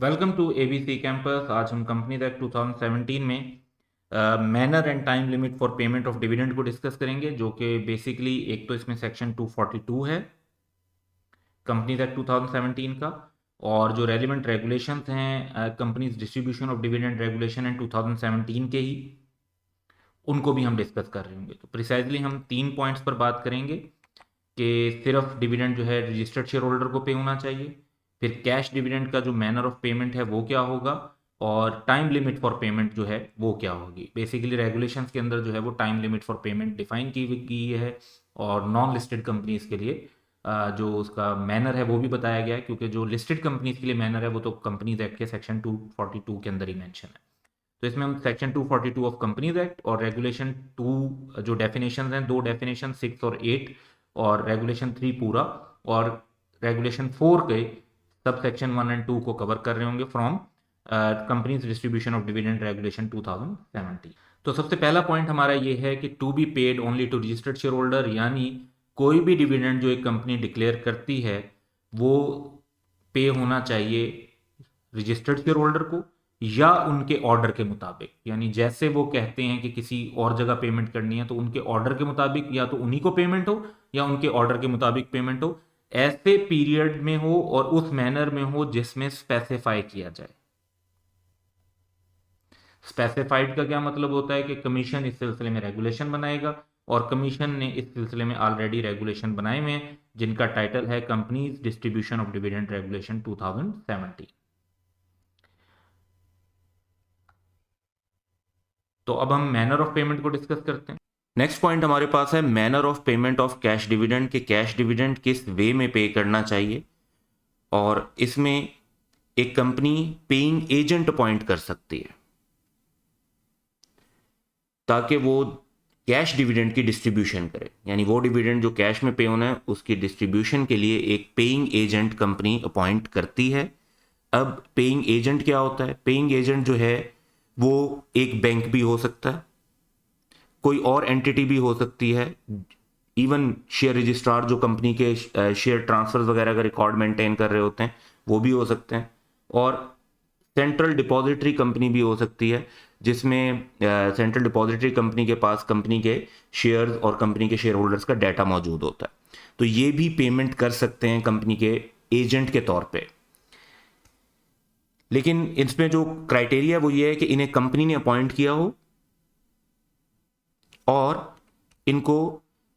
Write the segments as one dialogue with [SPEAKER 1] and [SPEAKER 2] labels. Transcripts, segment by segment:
[SPEAKER 1] Welcome to ABC campus. आज हम companies act 2017 में manner and time limit for payment of dividend को discuss करेंगे, जो कि बेसिकली एक तो इसमें सेक्शन 242 है कंपनीज एक्ट 2017 का, और जो रेलिवेंट रेगुलेशंस हैं companies distribution of dividend regulation and 2017 के ही, उनको भी हम डिस्कस कर रहे होंगे। तो प्रिसाइजली हम 3 पॉइंट्स पर बात करेंगे कि सिर्फ डिविडेंड जो है रजिस्टर्ड शेयर होल्डर को पे होना चाहिए, फिर कैश डिविडेंड का जो मैनर ऑफ पेमेंट है वो क्या होगा, और टाइम लिमिट फॉर पेमेंट जो है वो क्या होगी। बेसिकली रेगुलेशंस के अंदर जो है वो time limit for payment define की गई है, और नॉन लिस्टेड कंपनीज के लिए जो उसका मैनर है वो भी बताया गया है, क्योंकि जो लिस्टेड कंपनीज के लिए मैनर है वो तो कंपनीज एक्ट के सेक्शन 242 के अंदर ही मेंशन है। तो इसमें हम सेक्शन 242 ऑफ कंपनीज एक्ट और रेगुलेशन 2 जो डेफिनेशन हैं, दो डेफिनेशन 6 और 8, और रेगुलेशन 3 पूरा, और रेगुलेशन 4 के सब सेक्शन 1 एंड 2 को कवर कर रहे होंगे from companies distribution of dividend regulation 2017। तो सबसे पहला पॉइंट हमारा ये है कि to be paid only to registered shareholder, यानी कोई भी डिविडेंड जो एक कंपनी डिक्लेयर करती है वो पे होना चाहिए रजिस्टर्ड शेयर होल्डर को, या उनके ऑर्डर के मुताबिक। यानी जैसे वो कहते हैं कि किसी और जगह पेमेंट करनी है तो उनके ऑर्डर के मुताबिक या तो उन्हीं को पेमेंट हो या उनके ऑर्डर के मुताबिक पेमेंट हो, ऐसे पीरियड में हो और उस मैनर में हो जिसमें स्पेसिफाई किया जाए। स्पेसिफाइड का क्या मतलब होता है कि कमीशन इस सिलसिले में रेगुलेशन बनाएगा, और कमीशन ने इस सिलसिले में ऑलरेडी रेगुलेशन बनाए हुए हैं जिनका टाइटल है companies distribution of dividend regulation 2017। तो अब हम मैनर ऑफ पेमेंट को डिस्कस करते हैं। नेक्स्ट पॉइंट हमारे पास है manner of payment of cash dividend, के कैश डिविडेंड किस वे में पे करना चाहिए। और इसमें एक कंपनी पेइंग एजेंट अपॉइंट कर सकती है ताकि वो कैश डिविडेंड की डिस्ट्रीब्यूशन करे, यानी वो डिविडेंड जो कैश में पे होना है उसकी डिस्ट्रीब्यूशन के लिए एक पेइंग एजेंट कंपनी अपॉइंट करती है। अब पेइंग एजेंट क्या होता है? पेइंग एजेंट जो है वो एक बैंक भी हो सकता है, कोई और एंटिटी भी हो सकती है, इवन शेयर रजिस्ट्रार जो कंपनी के शेयर ट्रांसफर वगैरह का रिकॉर्ड मेंटेन कर रहे होते हैं वो भी हो सकते हैं, और सेंट्रल डिपॉजिटरी कंपनी भी हो सकती है जिसमें सेंट्रल डिपॉजिटरी कंपनी के पास कंपनी के शेयर्स और कंपनी के शेयर होल्डर्स का डाटा मौजूद होता है। तो ये भी पेमेंट कर सकते हैं कंपनी के एजेंट के तौर पे। लेकिन इसमें जो क्राइटेरिया वो ये है कि इन्हें कंपनी ने अपॉइंट किया हो और इनको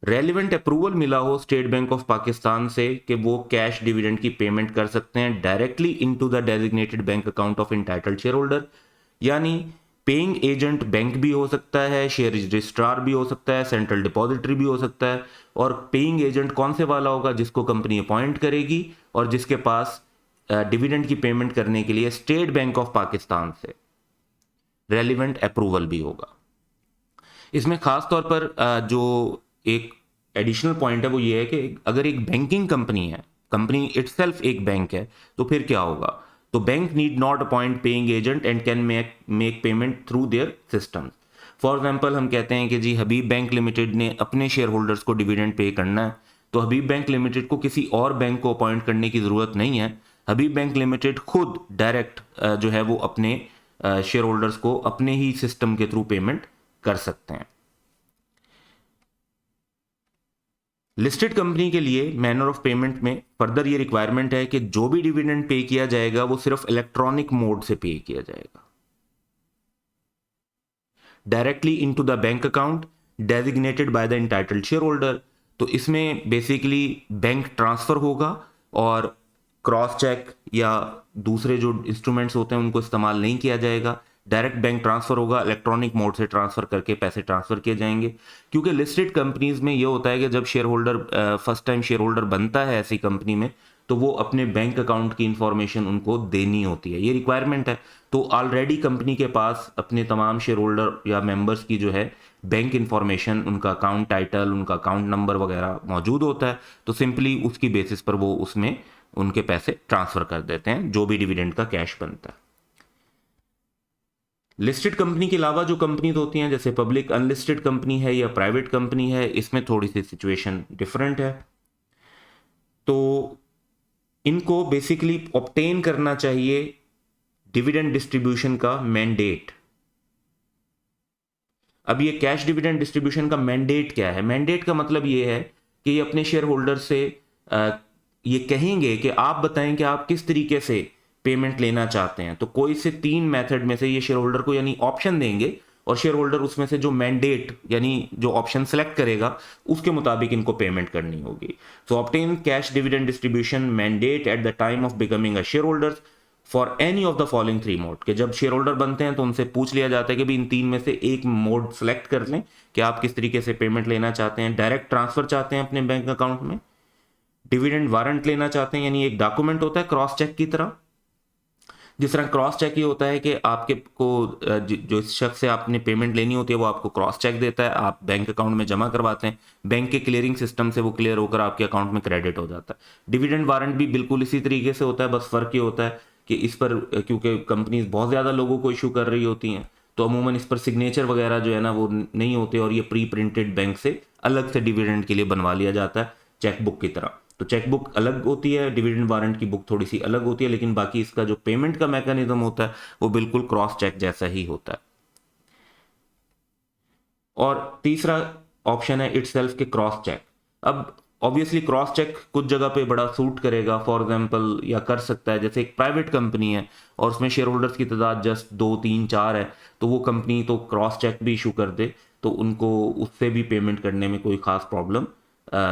[SPEAKER 1] रेलिवेंट अप्रूवल मिला हो स्टेट बैंक ऑफ पाकिस्तान से कि वो कैश डिविडेंड की पेमेंट कर सकते हैं directly into the designated bank account of entitled share holder. यानी पेइंग एजेंट बैंक भी हो सकता है, शेयर रजिस्ट्रार भी हो सकता है, सेंट्रल डिपॉजिटरी भी हो सकता है। और पेइंग एजेंट कौन से वाला होगा? जिसको कंपनी अपॉइंट करेगी और जिसके पास डिविडेंड की पेमेंट करने के लिए स्टेट बैंक ऑफ पाकिस्तान से रेलिवेंट अप्रूवल भी होगा। इसमें खास तौर पर जो एक एडिशनल पॉइंट है वो ये है कि अगर एक बैंकिंग कंपनी है, कंपनी इटसेल्फ एक बैंक है, तो फिर क्या होगा? तो bank need not appoint paying agent and can make payment through their system. For example हम कहते हैं कि जी हबीब बैंक लिमिटेड ने अपने शेयर होल्डर्स को डिविडेंड पे करना है, तो हबीब बैंक लिमिटेड को किसी और बैंक को अपॉइंट करने की ज़रूरत नहीं है। हबीब बैंक लिमिटेड खुद डायरेक्ट जो है वो अपने शेयर होल्डर्स को अपने ही सिस्टम के थ्रू पेमेंट कर सकते हैं। लिस्टेड कंपनी के लिए मैनर ऑफ पेमेंट में फर्दर ये रिक्वायरमेंट है कि जो भी डिविडेंड पे किया जाएगा वो सिर्फ इलेक्ट्रॉनिक मोड से पे किया जाएगा, directly into the bank account designated by the entitled share holder. तो इसमें बेसिकली बैंक ट्रांसफर होगा और क्रॉस चेक या दूसरे जो इंस्ट्रूमेंट्स होते हैं उनको इस्तेमाल नहीं किया जाएगा। डायरेक्ट बैंक ट्रांसफर होगा, इलेक्ट्रॉनिक मोड से ट्रांसफर करके पैसे ट्रांसफर किए जाएंगे। क्योंकि लिस्टेड कंपनीज में ये होता है कि जब share holder first time share holder बनता है ऐसी कंपनी में, तो वो अपने बैंक अकाउंट की इंफॉर्मेशन उनको देनी होती है, ये रिक्वायरमेंट है। तो ऑलरेडी कंपनी के पास अपने तमाम शेयर होल्डर या मेंबर्स की जो है बैंक इंफॉर्मेशन, उनका अकाउंट टाइटल, उनका अकाउंट नंबर वगैरह मौजूद होता है। तो सिंपली उसकी बेसिस पर वो उसमें उनके पैसे ट्रांसफर कर देते हैं जो भी डिविडेंड का कैश बनता है। लिस्टेड कंपनी के अलावा जो कंपनीज होती हैं जैसे पब्लिक अनलिस्टेड कंपनी है या प्राइवेट कंपनी है, इसमें थोड़ी सी सिचुएशन डिफरेंट है। तो इनको बेसिकली ऑब्टेन करना चाहिए
[SPEAKER 2] डिविडेंड डिस्ट्रीब्यूशन का मैंडेट। अब ये कैश डिविडेंड डिस्ट्रीब्यूशन का मैंडेट क्या है? मैंडेट का मतलब ये है कि ये अपने शेयर होल्डर से ये कहेंगे कि आप बताएं कि आप किस तरीके से पेमेंट लेना चाहते हैं। तो कोई से 3 मेथड में से ये शेयर होल्डर को यानी ऑप्शन देंगे, और शेयर होल्डर उसमें से जो मैंडेट यानी जो ऑप्शन सेलेक्ट करेगा उसके मुताबिक इनको पेमेंट करनी होगी। So obtain cash dividend distribution mandate at the time of becoming a share holder for any of the following 3 mode. के जब शेयर होल्डर बनते हैं तो उनसे पूछ लिया जाता है कि भी इन 3 में से एक मोड सेलेक्ट कर लें कि आप किस तरीके से पेमेंट लेना चाहते हैं। डायरेक्ट ट्रांसफर चाहते हैं अपने बैंक अकाउंट में, डिविडेंड वारंट लेना चाहते हैं, यानी एक डॉक्यूमेंट होता है क्रॉस चेक की तरह। जिस तरह क्रॉस चेक ये होता है कि आपके को जो इस शख्स से आपने पेमेंट लेनी होती है वो आपको क्रॉस चेक देता है, आप बैंक अकाउंट में जमा करवाते हैं, बैंक के क्लियरिंग सिस्टम से वो क्लियर होकर आपके अकाउंट में क्रेडिट हो जाता है। डिविडेंड वारंट भी बिल्कुल इसी तरीके से होता है, बस फर्क ये होता है कि इस पर क्योंकि कंपनीज बहुत ज़्यादा लोगों को इशू कर रही होती हैं तो अमूमन इस पर सिग्नेचर वगैरह जो है ना वो नहीं होते, और ये प्री प्रिंटेड बैंक से अलग से डिविडेंड के लिए बनवा लिया जाता है चेकबुक की तरह। तो चेकबुक अलग होती है, डिविडेंड वारंट की बुक थोड़ी सी अलग होती है, लेकिन बाकी इसका जो पेमेंट का मैकेनिज्म होता है वो बिल्कुल क्रॉस चेक जैसा ही होता है। और तीसरा ऑप्शन है इटसेल्फ के क्रॉस चेक। अब ऑब्वियसली क्रॉस चेक कुछ जगह पे बड़ा सूट करेगा, फॉर एग्जांपल या कर सकता है जैसे एक प्राइवेट कंपनी है और उसमें शेयर होल्डर्स की तादाद जस्ट 2 3 4 है, तो वो कंपनी तो क्रॉस चेक भी इशू कर दे तो उनको उससे भी पेमेंट करने में कोई ख़ास प्रॉब्लम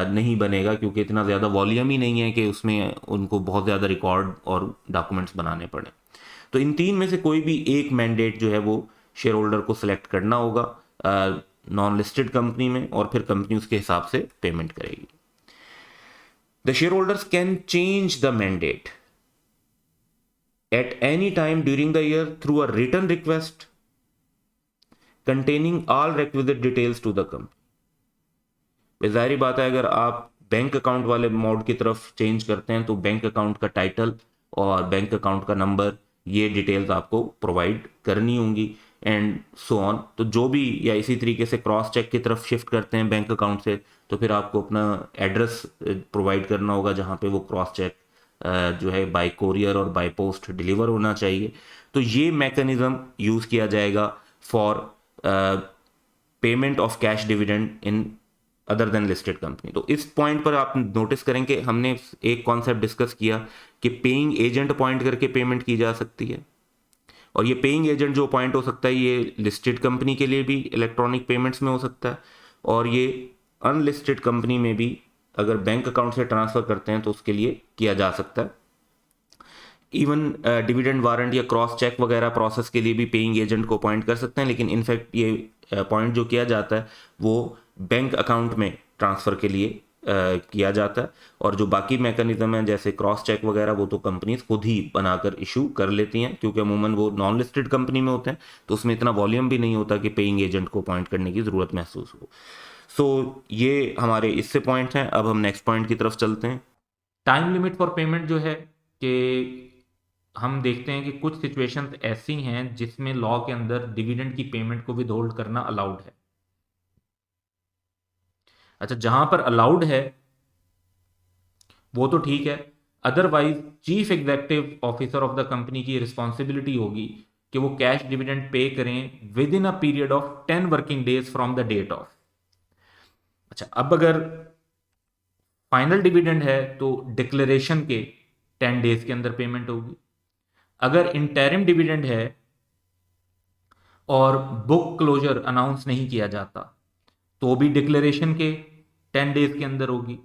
[SPEAKER 2] नहीं बनेगा, क्योंकि इतना ज़्यादा वॉल्यूम ही नहीं है कि उसमें उनको बहुत ज़्यादा रिकॉर्ड और डॉक्यूमेंट्स बनाने पड़े। तो इन 3 में से कोई भी एक मैंडेट जो है वो शेयर होल्डर को सिलेक्ट करना होगा नॉन लिस्टेड कंपनी में, और फिर कंपनी उसके हिसाब से पेमेंट करेगी। The share holders can change the mandate at any time during the year through a written request containing all requisite details to the company. जाहिर बात है अगर आप बैंक अकाउंट वाले मोड की तरफ चेंज करते हैं तो बैंक अकाउंट का टाइटल और बैंक अकाउंट का नंबर ये डिटेल्स आपको प्रोवाइड करनी होंगी एंड सो ऑन। तो जो भी या इसी तरीके से क्रॉस चेक की तरफ शिफ्ट करते हैं बैंक अकाउंट से तो फिर आपको अपना एड्रेस प्रोवाइड करना होगा जहाँ पे वो क्रॉस चेक जो है बाय कोरियर और बाय पोस्ट डिलीवर होना चाहिए। तो ये मैकेनिज्म यूज़ किया जाएगा for payment of cash dividend in other than listed company. तो इस पॉइंट पर आप नोटिस करें कि हमने एक कॉन्सेप्ट डिस्कस किया कि पेइंग एजेंट अपॉइंट करके पेमेंट की जा सकती है, और ये पेइंग एजेंट जो अपॉइंट हो सकता है ये लिस्टेड कंपनी के लिए भी इलेक्ट्रॉनिक पेमेंट्स में हो सकता है, और ये अनलिस्टेड कंपनी में भी अगर बैंक अकाउंट से ट्रांसफ़र करते हैं तो उसके लिए किया जा सकता है। इवन डिविडेंड वारंट या क्रॉस चेक वगैरह प्रोसेस के लिए भी पेइंग एजेंट को अपॉइंट कर सकते हैं, लेकिन इनफैक्ट ये अपॉइंट जो किया जाता है वो बैंक अकाउंट में ट्रांसफ़र के लिए किया जाता है, और जो बाकी मैकेनिज्म है जैसे क्रॉस चेक वगैरह वो तो कंपनीज खुद ही बनाकर इशू कर लेती हैं, क्योंकि अमूमन वो नॉन लिस्टेड कंपनी में होते हैं तो उसमें इतना वॉल्यूम भी नहीं होता कि पेइंग एजेंट को अपॉइंट करने की ज़रूरत महसूस हो। सो ये हमारे इससे पॉइंट हैं। अब हम नेक्स्ट पॉइंट की तरफ चलते हैं।
[SPEAKER 1] टाइम लिमिट फॉर पेमेंट जो है कि हम देखते हैं कि कुछ सिचुएशंस ऐसी हैं जिसमें लॉ के अंदर डिविडेंड की पेमेंट को विदहोल्ड करना अलाउड है। अच्छा, जहां पर अलाउड है वो तो ठीक है, otherwise chief executive officer of the company की रिस्पॉन्सिबिलिटी होगी कि वो कैश डिविडेंड पे करें within a period of 10 working days from the date of. अच्छा, अब अगर फाइनल डिविडेंड है तो डिक्लेरेशन के 10 डेज के अंदर पेमेंट होगी। अगर इंटरिम डिविडेंड है और बुक क्लोजर अनाउंस नहीं किया जाता तो भी डिक्लेरेशन के 10 डेज के अंदर होगी।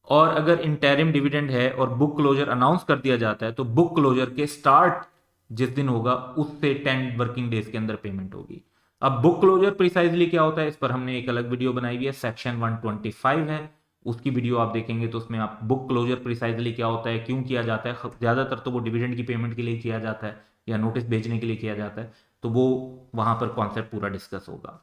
[SPEAKER 1] और अगर इंटरिम डिविडेंड है और बुक क्लोजर अनाउंस कर दिया जाता है तो बुक क्लोजर के स्टार्ट जिस दिन होगा उससे 10 वर्किंग डेज के अंदर पेमेंट होगी। अब बुक क्लोजर प्रिसाइजली क्या होता है इस पर हमने एक अलग वीडियो बनाई हुई है, सेक्शन 125 है, उसकी वीडियो आप देखेंगे तो उसमें आप बुक क्लोजर प्रिसाइजली क्या होता है, क्यों किया जाता है, ज्यादातर तो वो डिविडेंड की पेमेंट के लिए किया जाता है या नोटिस भेजने के लिए किया जाता है, तो वो वहां पर कॉन्सेप्ट पूरा डिस्कस होगा।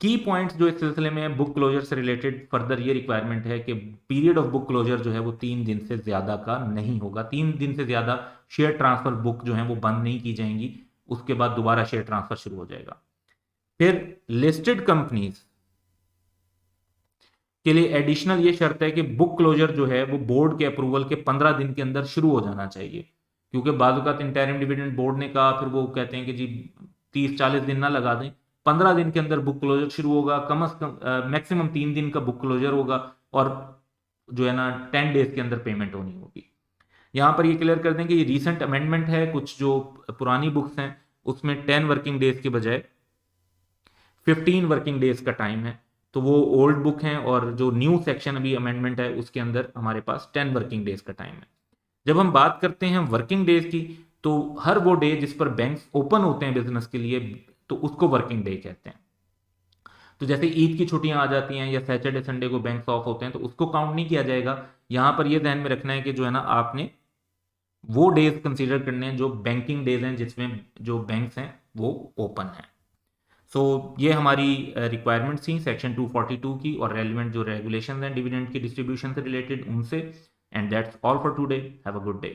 [SPEAKER 1] की पॉइंट्स जो इस सिलसिले में है बुक क्लोजर से रिलेटेड फर्दर ये रिक्वायरमेंट है कि पीरियड ऑफ बुक क्लोजर जो है वो 3 दिन से ज्यादा का नहीं होगा। 3 दिन से ज्यादा शेयर ट्रांसफर बुक जो है वो बंद नहीं की जाएंगी, उसके बाद दोबारा शेयर ट्रांसफर शुरू हो जाएगा। फिर लिस्टेड कंपनीज के लिए एडिशनल ये शर्त है कि बुक क्लोजर जो है वो बोर्ड के अप्रूवल के 15 दिन के अंदर शुरू हो जाना चाहिए। क्योंकि बाज़ इंटरिम डिविडेंड बोर्ड ने कहा, फिर वो कहते हैं कि जी 30-40 दिन ना लगा दें, 15 दिन के अंदर बुक क्लोजर शुरू होगा, कम अज कम मैक्सिमम 3 दिन का बुक क्लोजर होगा, और जो है ना 10 डेज के अंदर पेमेंट होनी होगी। यहाँ पर ये क्लियर कर दें कि ये रीसेंट अमेंडमेंट है, कुछ जो पुरानी बुक्स हैं उसमें 10 वर्किंग डेज के बजाय 15 वर्किंग डेज का टाइम है, तो वो ओल्ड बुक हैं, और जो न्यू सेक्शन अभी अमेंडमेंट है उसके अंदर हमारे पास 10 वर्किंग डेज का टाइम है। जब हम बात करते हैं वर्किंग डेज की, तो हर वो डे जिस पर बैंक ओपन होते हैं बिजनेस के लिए, तो उसको वर्किंग डे कहते हैं। तो जैसे ईद की छुट्टियां आ जाती हैं या सैटरडे संडे को बैंक ऑफ होते हैं, तो उसको काउंट नहीं किया जाएगा। यहां पर ये ध्यान में रखना है कि जो है ना आपने वो डेज कंसीडर करने हैं जो बैंकिंग डेज हैं, जिसमें जो बैंक्स हैं वो ओपन हैं। सो ये हमारी रिक्वायरमेंट थी सेक्शन 242 की, और रेलिवेंट जो रेगुलेशन हैं डिविडेंड की डिस्ट्रीब्यूशन से रिलेटेड उनसे। And that's all for today. Have a good day.